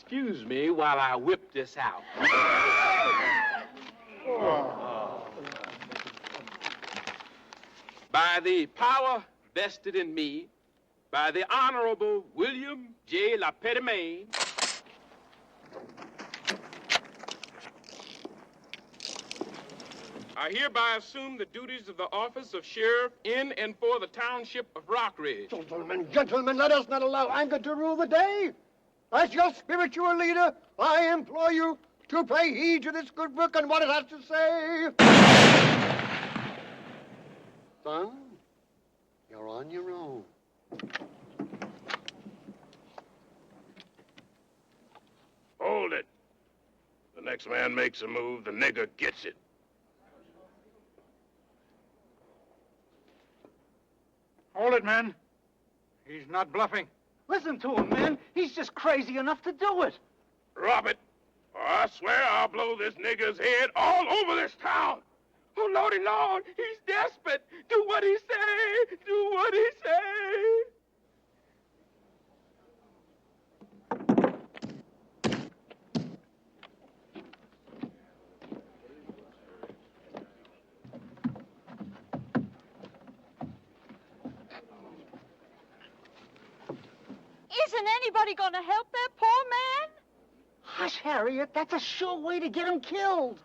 Excuse me while I whip this out. By the power vested in me by the Honorable William J. LaPetitmain, I hereby assume the duties of the office of sheriff in and for the township of Rockridge. Gentlemen, let us not allow anger to rule the day. As your spiritual leader, I implore you to pay heed to this good book and what it has to say. Son, you're on your own. Hold it. The next man makes a move, the nigger gets it. Hold it, man. He's not bluffing. Listen to him, man. He's just crazy enough to do it. Drop it, or I swear I'll blow this nigger's head all over this town. Oh, Lordy Lord, he's desperate. Do what he say. Do what he say. Isn't anybody going to help that poor man? Hush, Harriet. That's a sure way to get him killed.